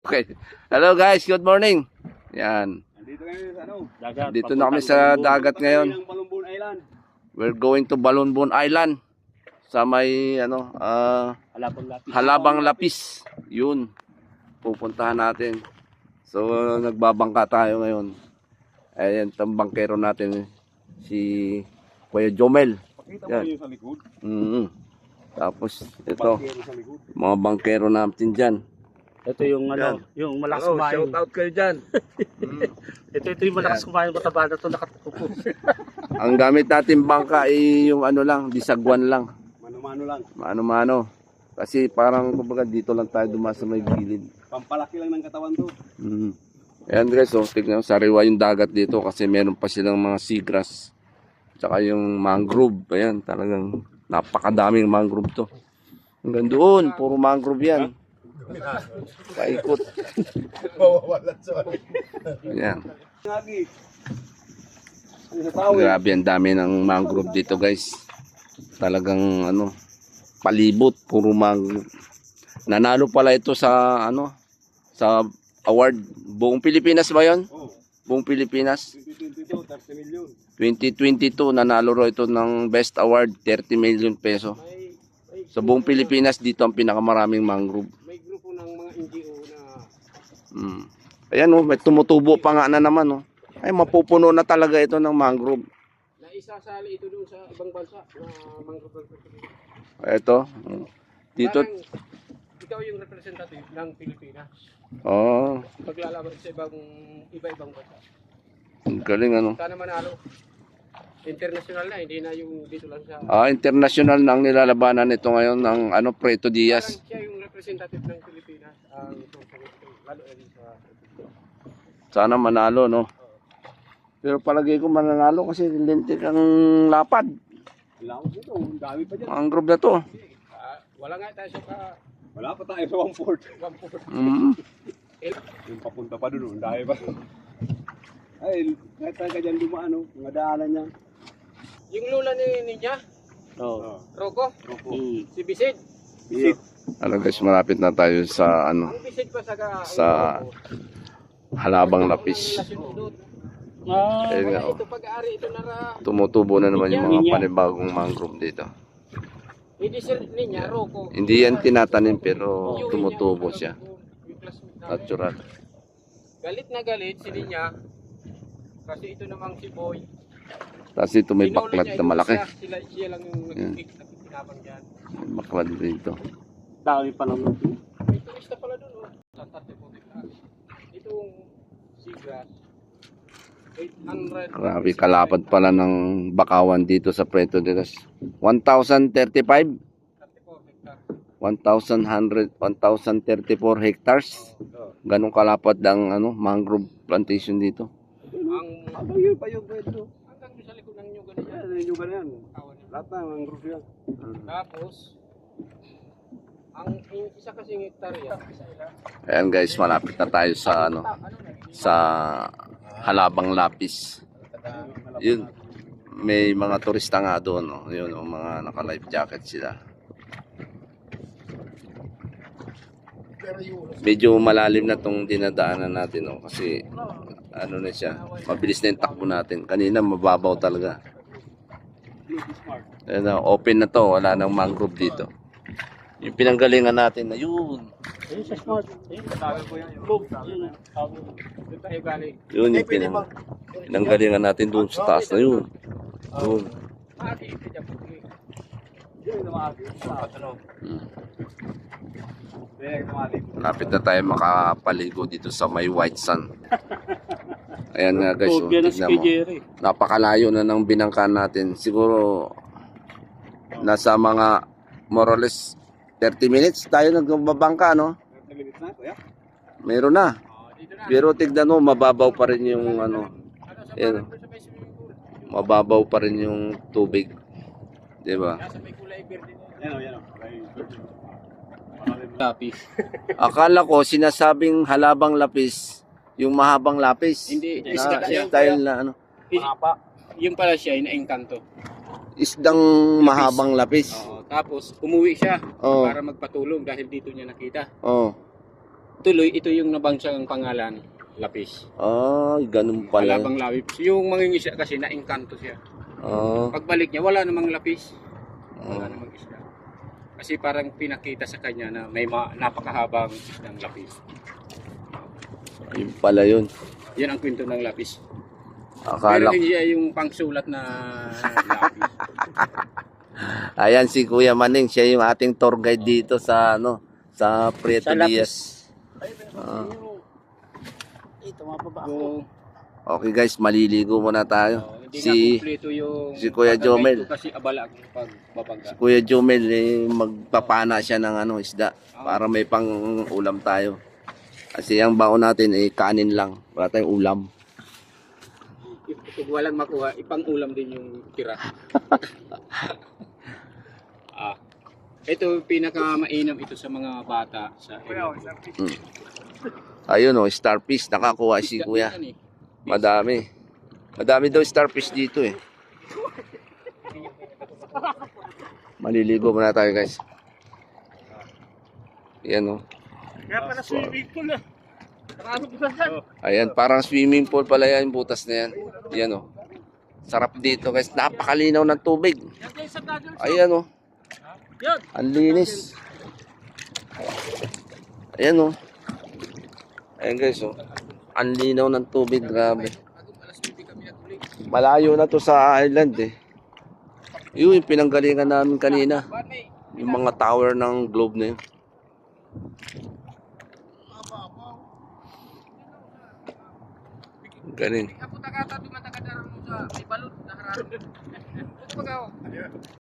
Okay. Hello guys, good morning. Yan. Dito ngayon sa ano? Dagat. Dito na kami sa dagat ngayon. Ng Balonbon Island. We're going to Balonbon Island. Sa may Halabang Lapis. Yun. Pupuntahan natin. So nagbabangka tayo ngayon. Ayan, itong bangkero natin si Kuya Jomel. Pakita mo Yan. yun sa likod. Tapos ito, Bangkero sa likod. mga bangkero natin dyan. Ito yung ano, yung malakas kumain. Shout out kayo dyan. Ito yung malakas kumain mataba na ito nakatupo. Ang gamit natin bangka ay yung ano lang, bisagwan lang. Mano-mano lang. Mano-mano. Kasi parang kumbaga dito lang tayo dumaan sa may gilid. Pampalaki lang ng katawan to. Ayan guys, so tignan mo, sariwa yung dagat dito kasi meron pa silang mga seagrass. Tsaka yung mangrove. Ayan, talagang napakadaming mangrove to. Hanggang doon, puro mangrove yan. Paikot. Mawawalat sa Ayan. Ngagi. Ano sa tao eh? Grabe, ang dami ng mangrove dito guys. Talagang ano, palibot, puro mangrove. Nanalo pala ito sa ano, sa award. Buong Pilipinas ba yun? Oh, Buong Pilipinas. 2022, 30 million. 2022, nanalo ro ito ng Best Award, 30 million peso. Sa buong Pilipinas, dito ang pinakamaraming mangrove. May grupo ng mga NGO na Ayan oh, may tumutubo pa nga na naman oh. Ay, mapupuno na talaga ito ng mangrove. naisasali ito doon sa ibang bansa na mangrove. Ito, dito, Ikaw yung representative ng Pilipinas. oh, Paglalaban sa iba-ibang bansa. ang galing ano. Sana manalo. International na, hindi na yung dito lang sa... International na ang nilalabanan nito ngayon ng ano, Preto Diaz. Parang siya yung representative ng Pilipinas. Lalo na din sa... Sana manalo, no? Pero palagay ko mananalo kasi lintik ang lapad. Laos dito, ang dami pa dyan. Mangrove na to. Wala nga tayo sa... Wala pa tayo sa 1/4. 1/4. Yung papunta pa doon, ang dami pa. Ay, kahit tayo ka dyan dumaan, mga daanan niya. Yung lula ni niya, Oh. Rocco, Mm. si Bisid. Yeah. Alam guys, malapit na tayo sa ano, Ang Bisid pa sa Halabang Lapis. Ah, Ayun nga, oh. Ito pag-aari, ito nara... Tumutubo na naman yung mga Ninya. panibagong mangrove dito. Hindi sir niya, Rocco. Hindi yan tinatanim pero tumutubo siya. Natural. Galit na galit si niya. Kasi ito namang si Boy. Tapos ito may Pinuli baklad niya, na malaki. Siya lang yung nag-pick na pinabang dyan. May baklad dito. dami pa naman. May turista pala doon, oh. Santa Tepotic. Itong seagrass. 800. Grabe, kalapad pala ng bakawan dito sa Preto Diaz. 1,035? 34 hectare. 1,134 hectares. Ganong kalapad ang ano, mangrove plantation dito. Hanggang yun pa yung pwesto. Hanggang sa likod ng nyugan niya. Yan, nyugan yan. Lahat na, mangrove yan. Tapos, ang isa kasing hektarya. Ayan guys, malapit na tayo sa ano, sa Halabang Lapis. Yun, may mga turista nga doon, no? Yun, oh, mga naka-life jacket sila. Medyo malalim na tong dinadaanan natin, no? Kasi ano na siya, mabilis na yung takbo natin. Kanina mababaw talaga. Ayan, open na to, wala nang mangrove dito. Yung pinanggalingan natin na yun. Ayun sa smart. Ayun, Sabi ko yan. move. Doon tayo galing. Yun yung pinanggalingan natin doon sa taas na yun. Doon. Maagi, kaya po. Yun, maagi. Lapit na tayo makapaligo dito sa may white sand. Ayan nga guys, oh, Phobia na tignan si mo. Jerry. Napakalayo na ng binangka natin. Siguro nasa mga more or less 30 minutes tayo nagbabangka, no? 30 minutes na, kuya? Meron na. Dito na. Pero tignan mo, mababaw pa rin yung ano. Ayan, Sa may swimming pool. mababaw pa rin yung tubig. 'Di ba? Nasa may kulay verde. Yan o, yan o. Lapis. Akala ko sinasabing Halabang Lapis, yung mahabang lapis. Hindi, na isda siya. style na ano. Mahaba. Yung pala siya, ina-engkanto. Isdang mahabang lapis. Oo, tapos umuwi siya Oo. para magpatulong dahil dito niya nakita. Oh. tuloy, ito yung nabangsang pangalan, lapis. Ay, ganun pala. Alabang lapis. Yung mangingisda kasi, naengkanto siya. Ah, Pagbalik niya, wala namang lapis. ah. Wala namang isda. Kasi parang pinakita sa kanya na may napakahabang isdang lapis. Ayun pala yun. Yan ang kwento ng lapis. Akala Pero hindi siya yung pangsulat na lapis. Ayan si Kuya Maning, siya yung ating tour guide dito sa ano, sa Prieto Sa Lapis. Diaz. Ah. Ito, mababa ako. So, Okay guys, maliligo muna tayo. hindi na Si kumpleto yung si Kuya pagkakait Jomel. ko kasi abala ang pagbabangga. Kuya Jomel, magpapana siya ng ano, isda para may pang ulam tayo. Kasi ang baon natin ay kanin lang, wala tayong ulam. Kung walang makuha, ipang ulam din yung tira. Ito pinakamainam ito sa mga bata sa Ayun oh, starfish, nakakuha si Kuya. Madami. Madami daw starfish dito eh. Maliligo muna tayo guys. Ayan oh. Kaya pala swimming pool na. Marami ko na. Ayan, parang swimming pool pala yan, butas na yan. Ayan oh. Sarap dito guys, napakalinaw ng tubig. Yan kayo sa Dodgers. Ayan oh. Yan. Ang linis. Ayan oh. Ayan guys oh. Ang linaw ng tubig, grabe. Malayo na to sa island eh. Yun yung pinanggalingan namin kanina. Yung mga tower ng globe na yun. Galing.